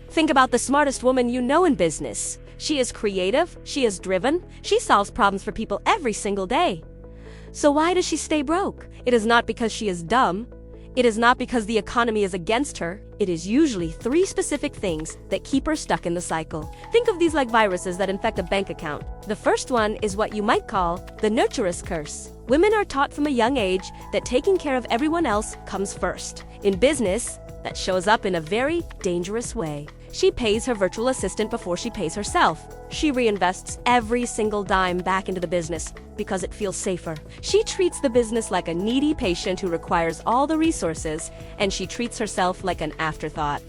Think about the smartest woman you know in business. She is creative, she is driven, she solves problems for people every single day. So why does she stay broke? It is not because she is dumb. It is not because the economy is against her. It is usually 3 specific things that keep her stuck in the cycle. Think of these like viruses that infect a bank account. The first one is what you might call the nurturer's curse. Women are taught from a young age that taking care of everyone else comes first. In business, that shows up in a very dangerous way. She pays her virtual assistant before she pays herself. She reinvests every single dime back into the business because it feels safer. She treats the business like a needy patient who requires all the resources, and she treats herself like an afterthought.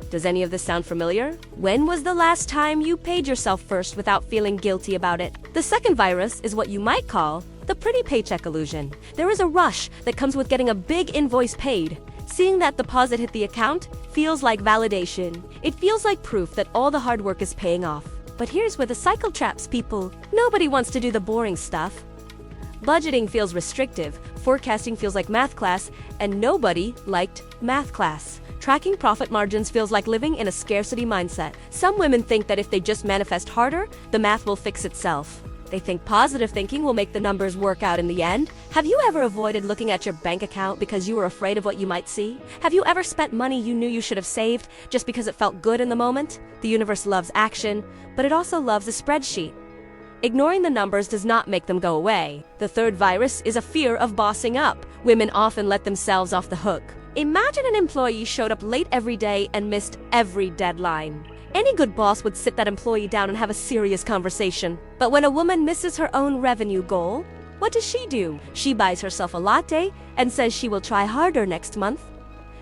Does any of this sound familiar? When was the last time you paid yourself first without feeling guilty about it? The second virus is what you might call the pretty paycheck illusion. There is a rush that comes with getting a big invoice paid. Seeing that deposit hit the account feels like validation. It feels like proof that all the hard work is paying off. But here's where the cycle traps people. Nobody wants to do the boring stuff. Budgeting feels restrictive, forecasting feels like math class, and nobody liked math class. Tracking profit margins feels like living in a scarcity mindset. Some women think that if they just manifest harder, the math will fix itself. They think positive thinking will make the numbers work out in the end. Have you ever avoided looking at your bank account because you were afraid of what you might see? Have you ever spent money you knew you should have saved just because it felt good in the moment? The universe loves action, but it also loves a spreadsheet. Ignoring the numbers does not make them go away. The third virus is a fear of bossing up. Women often let themselves off the hook. Imagine an employee showed up late every day and missed every deadline. Any good boss would sit that employee down and have a serious conversation. But when a woman misses her own revenue goal, what does she do? She buys herself a latte and says she will try harder next month.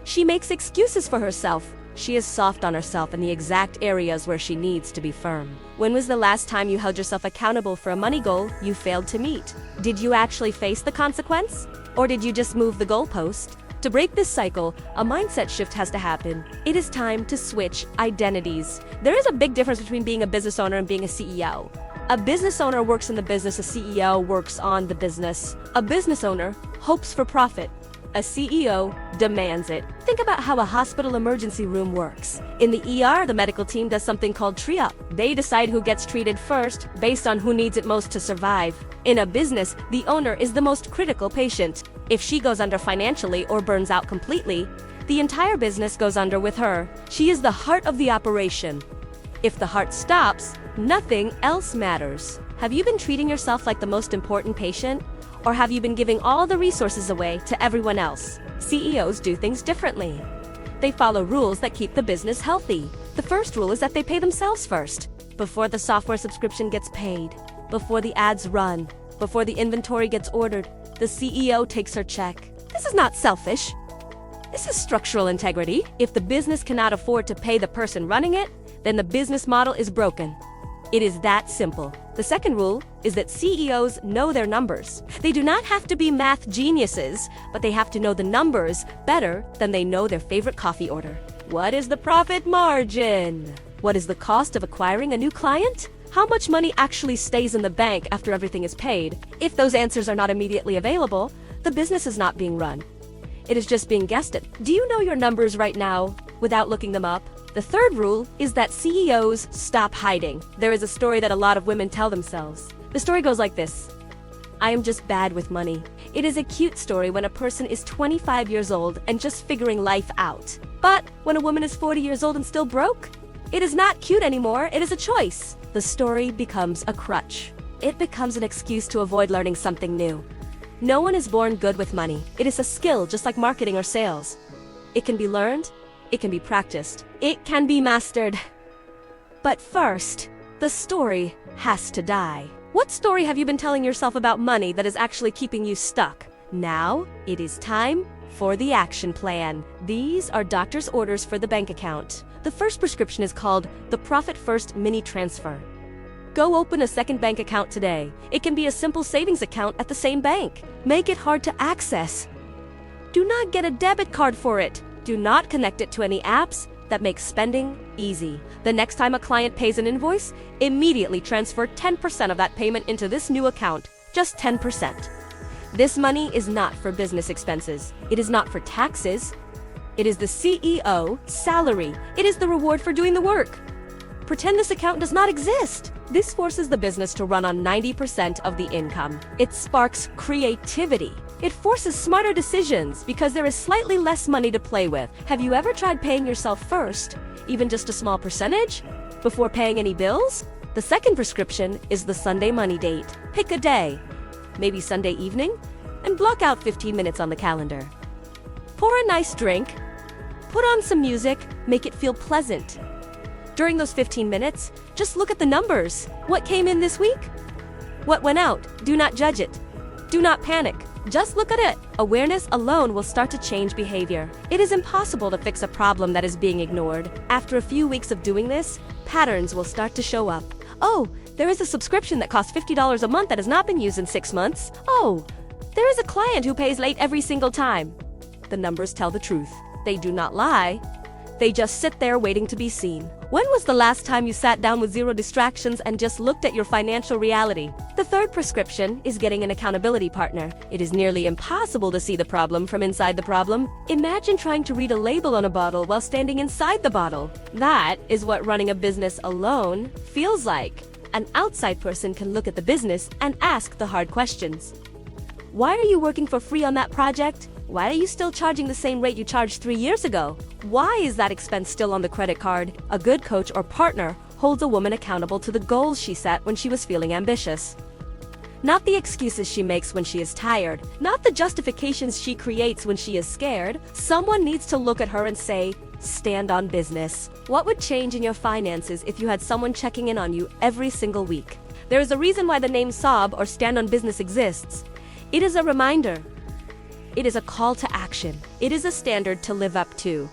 She makes excuses for herself. She is soft on herself in the exact areas where she needs to be firm. When was the last time you held yourself accountable for a money goal you failed to meet? Did you actually face the consequence? Or did you just move the goalpost? To break this cycle, a mindset shift has to happen. It is time to switch identities. There is a big difference between being a business owner and being a CEO. A business owner works in the business, a CEO works on the business. A business owner hopes for profit. A CEO demands it. Think about how a hospital emergency room works. In the ER, the medical team does something called tree-up. They decide who gets treated first based on who needs it most to survive. In a business, the owner is the most critical patient. If she goes under financially or burns out completely, the entire business goes under with her. She is the heart of the operation. If the heart stops, nothing else matters. Have you been treating yourself like the most important patient? Or have you been giving all the resources away to everyone else? CEOs do things differently. They follow rules that keep the business healthy. The first rule is that they pay themselves first. Before the software subscription gets paid, before the ads run, before the inventory gets ordered, the CEO takes her check. This is not selfish. This is structural integrity. If the business cannot afford to pay the person running it, then the business model is broken. It is that simple. The second rule is that CEOs know their numbers. They do not have to be math geniuses, but they have to know the numbers better than they know their favorite coffee order. What is the profit margin? What is the cost of acquiring a new client? How much money actually stays in the bank after everything is paid? If those answers are not immediately available, the business is not being run. It is just being guessed at. Do you know your numbers right now without looking them up? The third rule is that CEOs stop hiding. There is a story that a lot of women tell themselves. The story goes like this. I am just bad with money. It is a cute story when a person is 25 years old and just figuring life out. But when a woman is 40 years old and still broke, it is not cute anymore, it is a choice. The story becomes a crutch. It becomes an excuse to avoid learning something new. No one is born good with money. It is a skill just like marketing or sales. It can be learned. It can be practiced. It can be mastered. But first, the story has to die. What story have you been telling yourself about money that is actually keeping you stuck? Now, it is time for the action plan. These are doctor's orders for the bank account. The first prescription is called the Profit First Mini Transfer. Go open a second bank account today. It can be a simple savings account at the same bank. Make it hard to access. Do not get a debit card for it. Do not connect it to any apps that make spending easy. The next time a client pays an invoice, immediately transfer 10% of that payment into this new account. Just 10%. This money is not for business expenses. It is not for taxes. It is the CEO salary. It is the reward for doing the work. Pretend this account does not exist. This forces the business to run on 90% of the income. It sparks creativity. It forces smarter decisions because there is slightly less money to play with. Have you ever tried paying yourself first, even just a small percentage, before paying any bills? The second prescription is the Sunday money date. Pick a day, maybe Sunday evening, and block out 15 minutes on the calendar. Pour a nice drink, put on some music, make it feel pleasant. During those 15 minutes, just look at the numbers. What came in this week? What went out? Do not judge it. Do not panic. Just look at it. Awareness alone will start to change behavior. It is impossible to fix a problem that is being ignored. After a few weeks of doing this, patterns will start to show up. Oh, there is a subscription that costs $50 a month that has not been used in 6 months. Oh, there is a client who pays late every single time. The numbers tell the truth. They do not lie. They just sit there waiting to be seen. When was the last time you sat down with zero distractions and just looked at your financial reality? The third prescription is getting an accountability partner. It is nearly impossible to see the problem from inside the problem. Imagine trying to read a label on a bottle while standing inside the bottle. That is what running a business alone feels like. An outside person can look at the business and ask the hard questions. Why are you working for free on that project? Why are you still charging the same rate you charged 3 years ago? Why is that expense still on the credit card? A good coach or partner holds a woman accountable to the goals she set when she was feeling ambitious. Not the excuses she makes when she is tired, not the justifications she creates when she is scared. Someone needs to look at her and say, stand on business. What would change in your finances if you had someone checking in on you every single week? There is a reason why the name SOB or Stand on Business exists. It is a reminder. It is a call to action. It is a standard to live up to.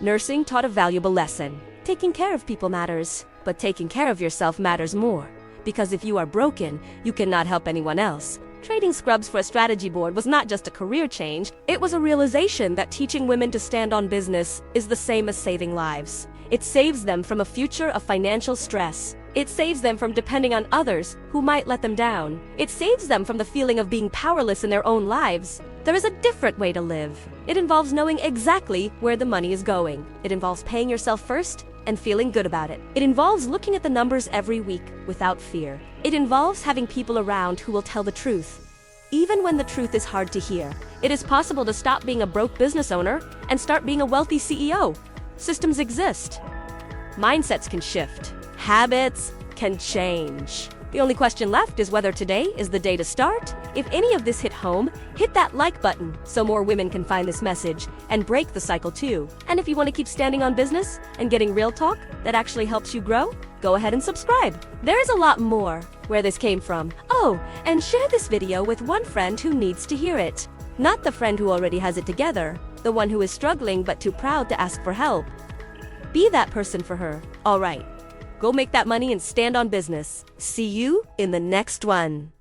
Nursing taught a valuable lesson. Taking care of people matters, but taking care of yourself matters more. Because if you are broken, you cannot help anyone else. Trading scrubs for a strategy board was not just a career change, it was a realization that teaching women to stand on business is the same as saving lives. It saves them from a future of financial stress. It saves them from depending on others who might let them down. It saves them from the feeling of being powerless in their own lives. There is a different way to live. It involves knowing exactly where the money is going. It involves paying yourself first and feeling good about it. It involves looking at the numbers every week without fear. It involves having people around who will tell the truth, even when the truth is hard to hear. It is possible to stop being a broke business owner and start being a wealthy CEO. Systems exist. Mindsets can shift. Habits can change. The only question left is whether today is the day to start. If any of this hit home, hit that like button so more women can find this message and break the cycle too. And if you want to keep standing on business and getting real talk that actually helps you grow, go ahead and subscribe. There is a lot more where this came from. Oh, and share this video with one friend who needs to hear it. Not the friend who already has it together, the one who is struggling but too proud to ask for help. Be that person for her. All right. Go make that money and stand on business. See you in the next one.